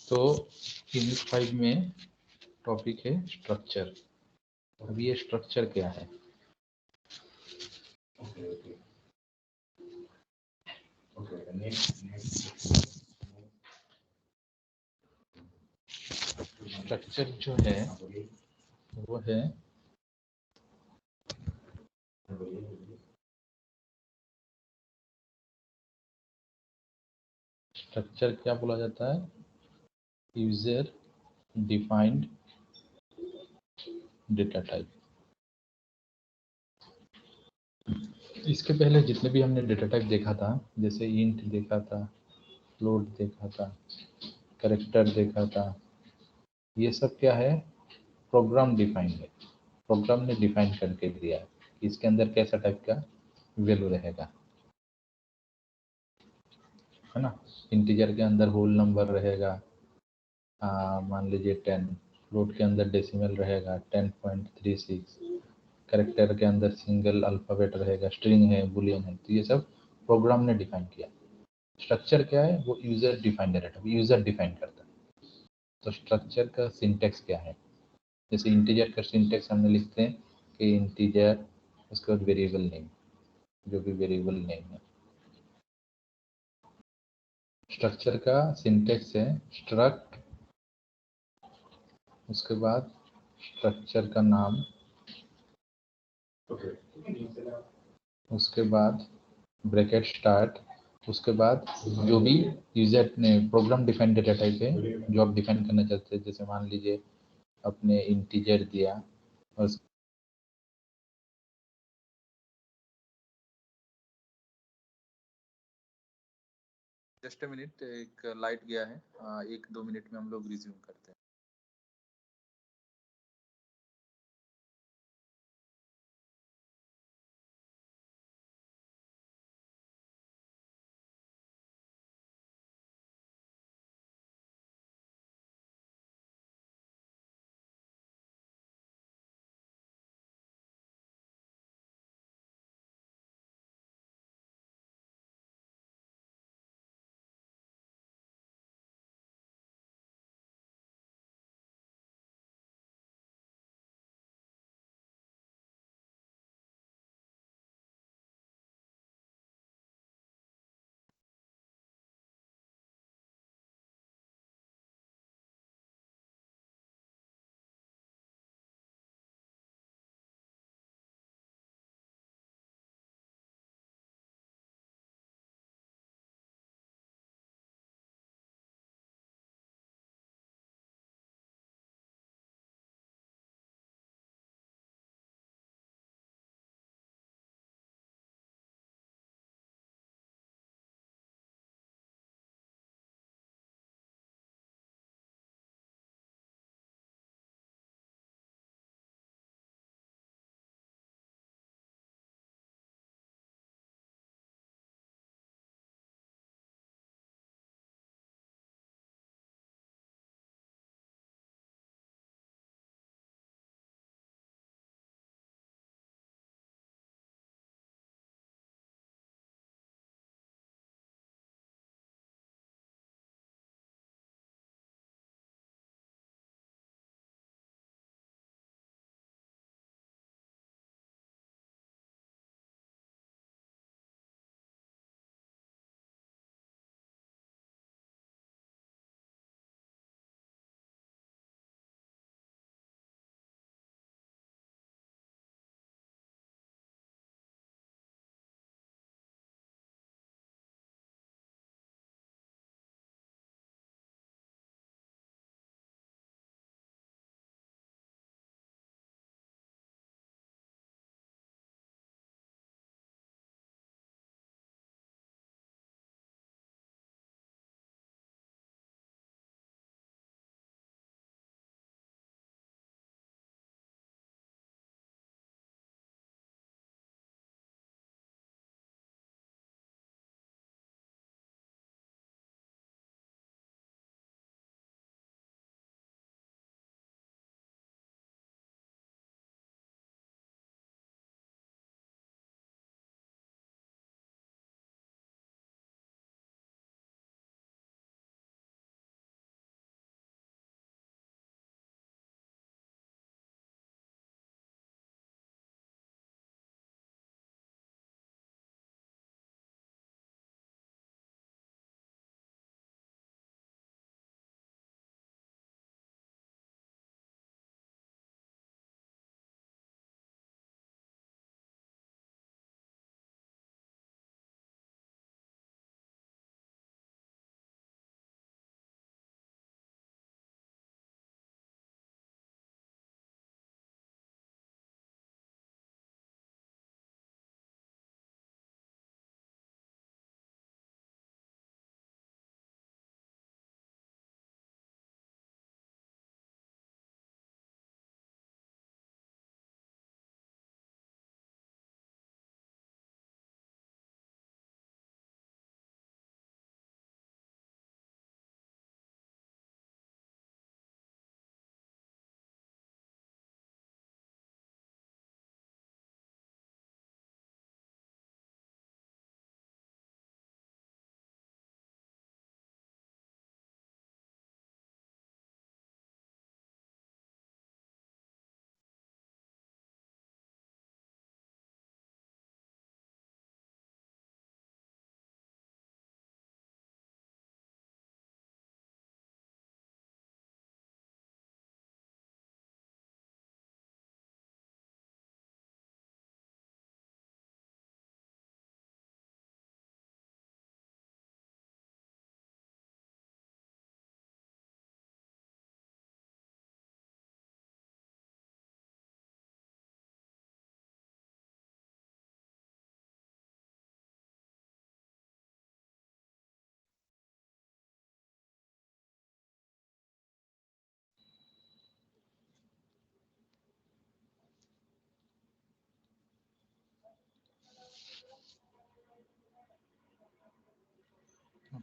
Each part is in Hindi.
तो यूनिट 5 में टॉपिक है स्ट्रक्चर। अब ये स्ट्रक्चर क्या है? स्ट्रक्चर जो है वो है स्ट्रक्चर क्या बोला जाता है? User defined data type. इसके पहले जितने भी हमने डेटा टाइप देखा था, जैसे इंट देखा था, फ्लोट देखा था, कैरेक्टर देखा था, ये सब क्या है? प्रोग्राम डिफाइंड है। प्रोग्राम ने डिफाइन करके दिया है कि इसके अंदर कैसा टाइप का वैल्यू रहेगा, है ना। इंटीजर के अंदर होल नंबर रहेगा, मान लीजिए 10। फ्लोट के अंदर डेसिमल रहेगा 10.36। कैरेक्टर के अंदर सिंगल अल्फ़ाबेट रहेगा, स्ट्रिंग है, बुलियन है। तो ये सब प्रोग्राम ने डिफाइन किया। स्ट्रक्चर क्या है? वो user defined data, user define करता है। तो स्ट्रक्चर का सिंटेक्स क्या है? जैसे इंटीजर का सिंटेक्स हमने लिखते हैं कि इंटीजर, उसके बाद वेरिएबल नेम, जो भी वेरिएबल नेम है। स्ट्रक्चर का सिंटेक्स है स्ट्रक्ट, उसके बाद स्ट्रक्चर का नाम, उसके बाद ब्रैकेट स्टार्ट, उसके बाद जो भी यूजर ने प्रोग्राम डिफाइंड डेटा टाइप है जो आप डिफाइन करना चाहते हैं। जैसे मान लीजिए अपने इंटीजर दिया और जस्ट अ मिनट, एक लाइट गया है, 1-2 मिनट में हम लोग रिज्यूम करते हैं।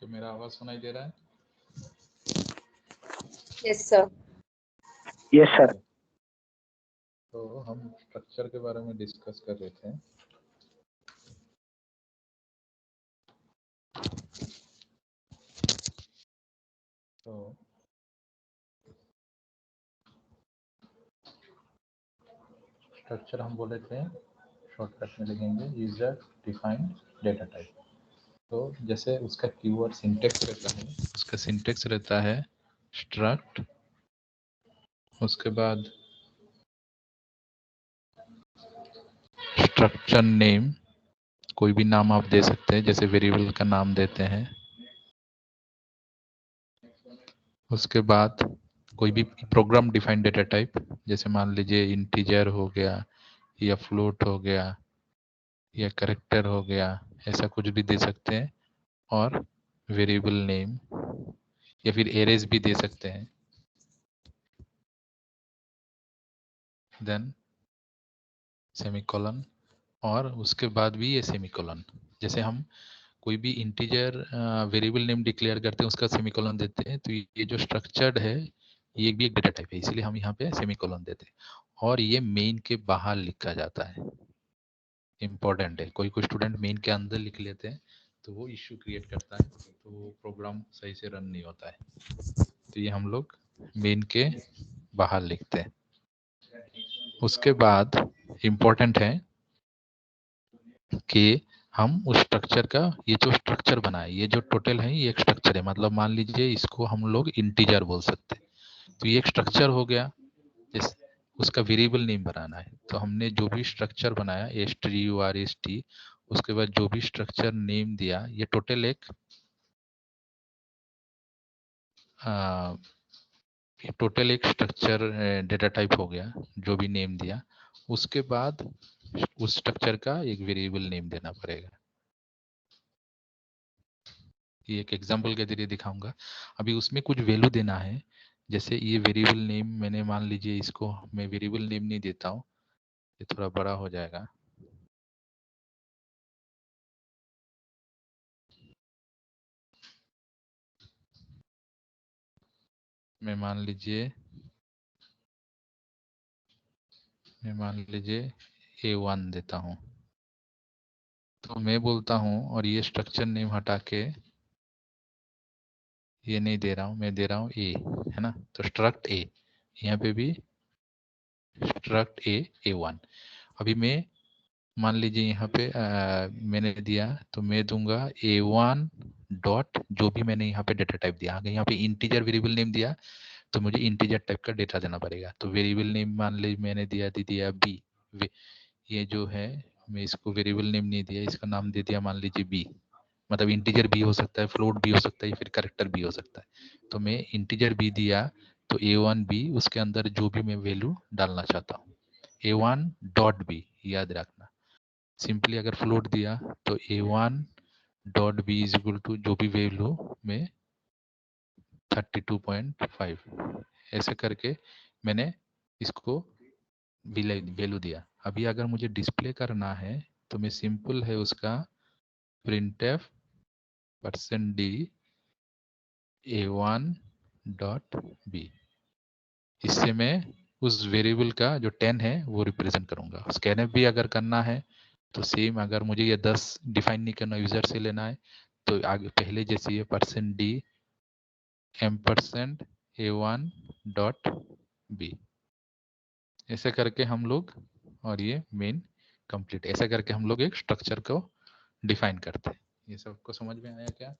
तो मेरा आवाज सुनाई दे रहा है? Yes sir. Yes sir. तो हम स्ट्रक्चर के बारे में डिस्कस कर रहे थे। तो स्ट्रक्चर हम बोले थे, शॉर्टकट में लिखेंगे यूजर डिफाइंड डेटा टाइप। तो जैसे उसका कीवर्ड सिंटेक्स रहता है, उसका सिंटेक्स रहता है स्ट्रक्ट, उसके बाद स्ट्रक्चर नेम, कोई भी नाम आप दे सकते हैं, जैसे वेरिएबल का नाम देते हैं। उसके बाद कोई भी प्रोग्राम डिफाइंड डेटा टाइप, जैसे मान लीजिए इंटीजर हो गया या फ्लोट हो गया या कैरेक्टर हो गया, ऐसा कुछ भी दे सकते हैं। और वेरिएबल नेम या फिर एरेज भी दे सकते हैं। देन सेमीकोलन, और उसके बाद भी ये सेमीकोलन। जैसे हम कोई भी इंटीजर वेरिएबल नेम डिक्लेयर करते हैं, उसका सेमीकोलन देते हैं, तो ये जो स्ट्रक्चर्ड है ये भी एक डेटा टाइप है, इसलिए हम यहाँ पे सेमीकोलन देते हैं। और ये मेन के बाहर लिखा जाता है, इम्पोर्टेंट है। कोई स्टूडेंट मेन के अंदर लिख लेते हैं तो वो इश्यू क्रिएट करता है, तो वो प्रोग्राम सही से रन नहीं होता है। तो ये हम लोग मेन के बाहर लिखते हैं। उसके बाद इम्पोर्टेंट है कि हम उस स्ट्रक्चर का, ये जो स्ट्रक्चर बना है, ये जो टोटल है ये एक स्ट्रक्चर है। मतलब मान लीजिए इसको हम लोग इंटीजर बोल सकते हैं, तो ये एक स्ट्रक्चर हो गया। उसका वेरिएबल नेम बनाना है, तो हमने जो भी स्ट्रक्चर बनाया str उसके बाद जो भी स्ट्रक्चर नेम दिया, ये टोटल एक स्ट्रक्चर डेटा टाइप हो गया। जो भी नेम दिया उसके बाद उस स्ट्रक्चर का एक वेरिएबल नेम देना पड़ेगा। ये एक एग्जांपल के जरिए दिखाऊंगा। अभी उसमें कुछ वैल्यू देना है, जैसे ये वेरिएबल नेम मैंने, मान लीजिए इसको मैं वेरिएबल नेम नहीं देता हूँ, ये थोड़ा बड़ा हो जाएगा। मैं मान लीजिए A1 देता हूँ, तो मैं बोलता हूँ, और ये स्ट्रक्चर नेम हटा के ये नहीं दे रहा हूँ, मैं दे रहा हूँ A, है ना। तो स्ट्रक्ट A, यहाँ पे भी स्ट्रक्ट A1। अभी मैं मान लीजिए यहाँ पे मैंने दिया, तो मैं दूंगा A1 डॉट, जो भी मैंने यहाँ पे डेटा टाइप दिया, अगर यहाँ पे इंटीजर वेरिएबल नेम दिया तो मुझे इंटीजर टाइप का डेटा देना पड़ेगा। तो वेरिएबल नेम मान लीजिए मैंने दिया बी, ये जो है मैं इसको वेरिएबल नेम नहीं दिया, इसका नाम दे दिया मान लीजिए बी। मतलब इंटीजर बी हो सकता है, फ्लोट भी हो सकता है, फिर कैरेक्टर भी हो सकता है। तो मैं इंटीजर बी दिया, तो A1 बी, उसके अंदर जो भी मैं वैल्यू डालना चाहता हूँ, A1 डॉट बी, याद रखना। सिंपली अगर फ्लोट दिया तो A1 dot B is equal to जो भी वैल्यू में 32.5, ऐसे करके मैंने इसको वैल्यू दिया। अभी अगर मुझे डिस्प्ले करना है तो मैं सिंपल है उसका printf %d A1 dot B, इससे मैं उस वेरिएबल का जो 10 है वो रिप्रेजेंट करूंगा। स्कैनफ भी अगर करना है तो सेम, अगर मुझे ये 10 डिफाइन नहीं करना, यूजर से लेना है, तो आगे पहले जैसे ये %d M% A1 dot B, ऐसे करके हम लोग, और ये मेन कंप्लीट, ऐसा करके हम लोग एक स्ट्रक्चर को डिफाइन करते हैं। ये सबको समझ में आया क्या?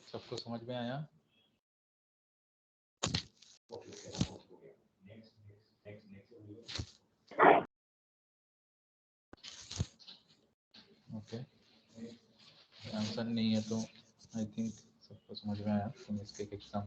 सबको समझ में आया? ओके, आंसर नहीं है तो आई थिंक सबको समझ में आया। तो इसके एग्जाम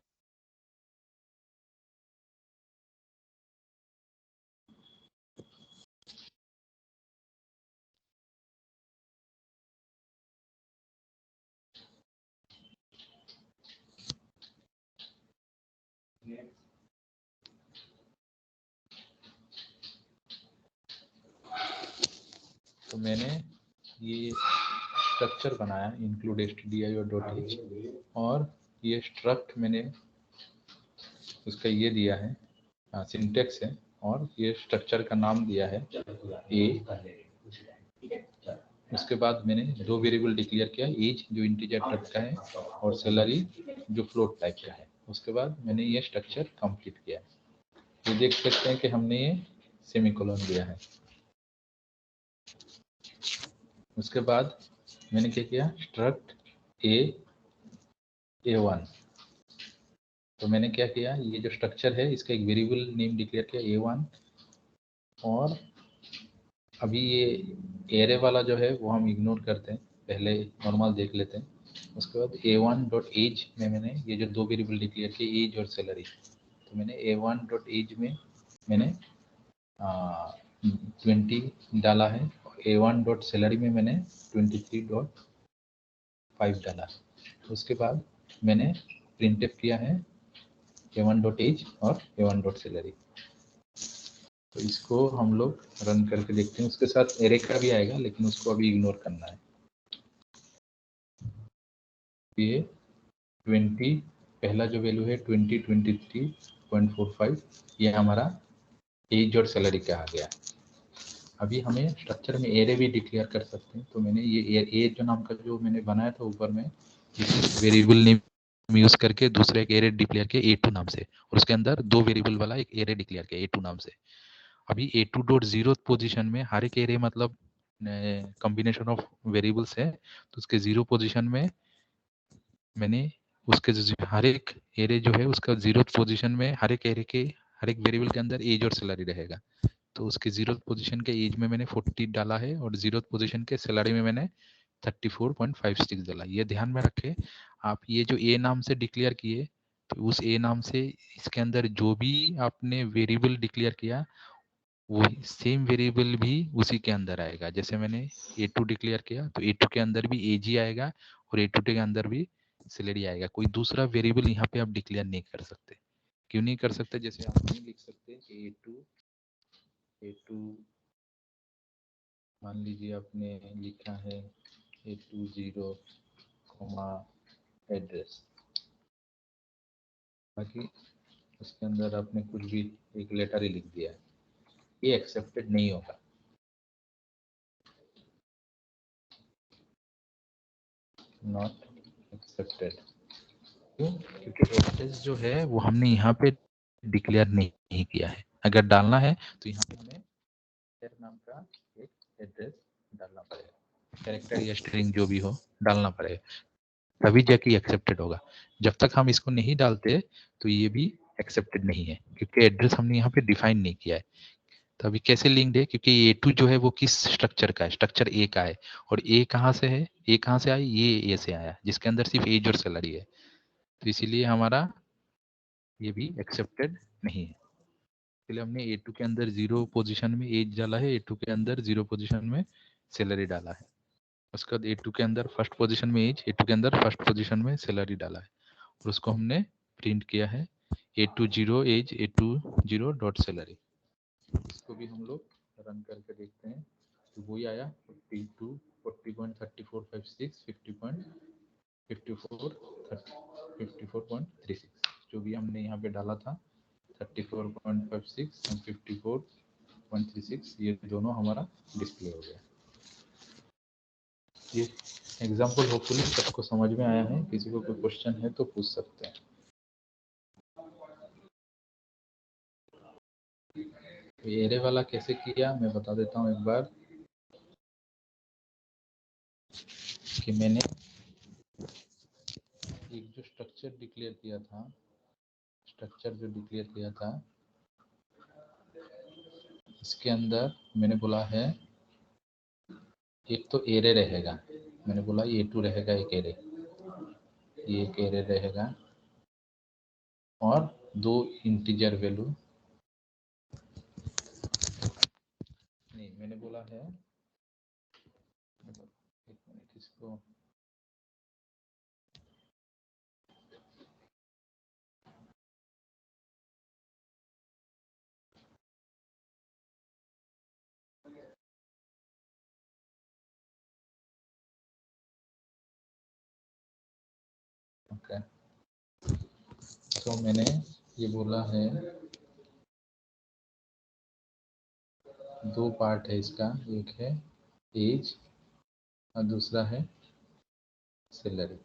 तो मैंने ये स्ट्रक्चर बनाया इंक्लूड stdio डॉट h और ये स्ट्रक्ट मैंने उसका ये दिया है सिंटेक्स है और ये स्ट्रक्चर का नाम दिया है ए। उसके बाद मैंने दो वेरिएबल डिक्लेयर किया, एज जो इंटीजर टाइप का है और सैलरी जो फ्लोट टाइप का है। उसके बाद मैंने ये स्ट्रक्चर कंप्लीट किया। ये देख सकते हैं कि हमने ये सेमीकोलन दिया है। उसके बाद मैंने क्या किया, स्ट्रक्ट A1। तो मैंने क्या किया, ये जो स्ट्रक्चर है इसका एक वेरिएबल नेम डिक्लेयर किया A1 और अभी ये एरे वाला जो है वो हम इग्नोर करते हैं, पहले नॉर्मल देख लेते हैं। उसके बाद A1 डॉट एज में मैंने ये जो दो वेरिएबल डिक्लेयर किए एज और सैलरी, तो मैंने A1 डॉट एज में मैंने 20 डाला है और A1 डॉट सैलरी में मैंने 23.5 डाला। उसके बाद मैंने प्रिंटफ किया है A1 डॉट एज और A1 डॉट सैलरी। तो इसको हम लोग रन करके देखते हैं। उसके साथ एरे का भी आएगा लेकिन उसको अभी इग्नोर करना है। ये 20 पहला जो वैल्यू है 23.45 ये हमारा एज और सैलरी का आ गया। अभी हमें स्ट्रक्चर में एरे भी डिक्लेयर कर सकते हैं। तो मैंने ये एज जो नाम का जो मैंने बनाया था ऊपर में वेरिएबल नेम यूज करके दूसरा एक एरे डिक्लेयर किया A2 नाम से और उसके अंदर दो वेरिएबल वाला एक एरे डिक्लेयर किया A2 नाम से। अभी A2 डॉट जीरो पोजिशन में हर एक एरे मतलब कॉम्बिनेशन ऑफ वेरिएबल्स है, तो उसके जीरो पोजीशन में मैंने उसके हर एक एरे जो है उसका जीरो पोजीशन में हर एक एरे के हर एक वेरिएबल के अंदर एज और सैलरी रहेगा। तो उसके जीरो पोजीशन के एज में मैंने 40 डाला है और जीरो पोजीशन के सैलरी में मैंने 34.56 डाला। ये ध्यान में रखें, आप ये जो ए नाम से डिक्लेयर किए तो उस ए नाम से इसके अंदर जो भी आपने वेरिएबल डिक्लेयर किया वही सेम वेरिएबल भी उसी के अंदर आएगा। जैसे मैंने A2 डिक्लेयर किया तो A2 के अंदर भी एज ही आएगा और A2 के अंदर भी सैलरी आएगा। कोई दूसरा वेरिएबल यहाँ पे आप डिक्लेयर नहीं कर सकते। क्यों नहीं कर सकते? जैसे आप नहीं लिख सकते कि A2 मान लीजिए आपने लिखा है A20 एड्रेस, बाकी उसके अंदर आपने कुछ भी एक लेटर ही लिख दिया है, ये एक्सेप्टेड नहीं होगा। Not accepted. क्यों? क्योंकि एड्रेस जो है वो हमने यहाँ पे डिक्लेयर नहीं किया है। अगर डालना है तो यहाँ पे हमें नाम का एक एड्रेस डालना पड़ेगा, कैरेक्टर या स्ट्रिंग जो भी हो डालना पड़ेगा, तभी जाके एक्सेप्टेड होगा। जब तक हम इसको नहीं डालते तो ये भी एक्सेप्टेड नहीं है, क्योंकि एड्रेस हमने यहाँ पे डिफाइन नहीं किया है। तो अभी कैसे लिंक्ड है? क्योंकि A2 जो है वो किस स्ट्रक्चर का है? स्ट्रक्चर ए का है। और ए कहाँ से है? ए कहाँ से आई? ये ए से आया, जिसके अंदर सिर्फ एज और सैलरी है। तो इसीलिए हमारा ये भी एक्सेप्टेड नहीं है। इसलिए हमने A2 के अंदर जीरो पोजीशन में एज डाला है, A2 के अंदर जीरो पोजीशन में सैलरी डाला है। उसके बाद A2 के अंदर फर्स्ट पोजीशन में एज, A2 के अंदर फर्स्ट पोजीशन में सैलरी डाला है और उसको हमने प्रिंट किया है A20 as A20 dot salary. इसको भी हम लोग रन करके देखते हैं तो वही आया 42 40.3456 54.36 जो भी हमने यहाँ पे डाला था 34.56 और 54.36 ये दोनों हमारा डिस्प्ले हो गया। ये एग्जाम्पल होपफुली सबको समझ में आया है। किसी को कोई क्वेश्चन है तो पूछ सकते हैं। एरे वाला कैसे किया मैं बता देता हूँ एक बार, कि मैंने एक जो स्ट्रक्चर डिक्लेयर किया था, स्ट्रक्चर जो डिक्लेयर किया था इसके अंदर मैंने बोला है एक तो एरे रहेगा, मैंने बोला A2 रहेगा एक एरे, ये एक एरे रहेगा और दो इंटीजर वैल्यू, नहीं मैंने बोला है एक मिनट इसको तो मैंने ये बोला है, दो पार्ट है इसका, एक है एज और दूसरा है सैलरी।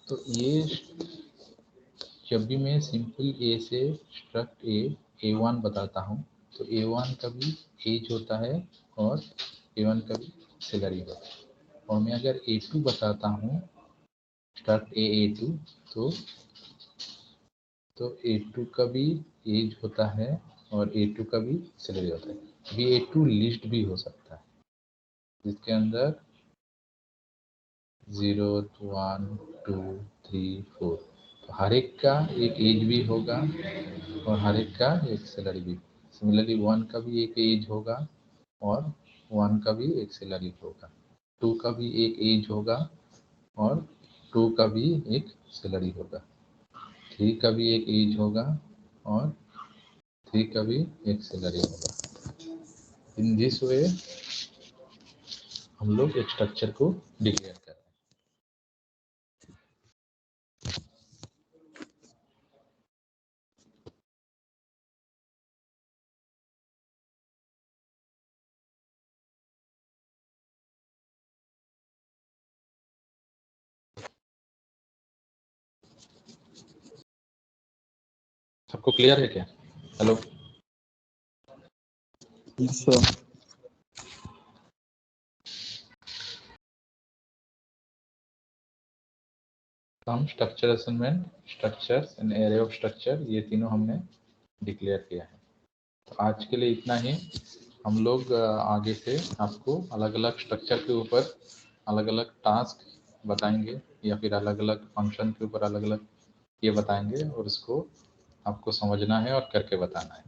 तो ये जब भी मैं सिंपल ए से स्ट्रक्ट A1 बताता हूँ, तो A1 का भी एज होता है और A1 का भी सैलरी होता है। और मैं अगर A2 बताता हूँ, स्ट्रक्ट A2, तो A2 का भी एज होता है और A2 का भी सैलरी होता है। अभी A2 लिस्ट भी हो सकता है, जिसके अंदर 0, 1, 2, 3, 4, तो हर एक का एक एज भी होगा और हर एक का एक सैलरी भी। सिमिलरली 1 का भी एक एज होगा और 1 का भी एक सैलरी होगा। 2 का भी एक एज होगा और 2 का भी एक सैलरी होगा। 3 का भी एक एज होगा और 3 का भी एक सैलरी होगा। इन दिस वे हम लोग एक स्ट्रक्चर को डिक्लेयर कर रहे हैं। सबको क्लियर है क्या? Hello, Yes, sir. तो हम structure assignment, structures and array of structure, ये तीनों हमने डिक्लेयर किया है। तो आज के लिए इतना ही। हम लोग आगे से आपको अलग अलग स्ट्रक्चर के ऊपर अलग अलग टास्क बताएंगे या फिर अलग अलग फंक्शन के ऊपर अलग अलग ये बताएंगे और इसको आपको समझना है और करके बताना है।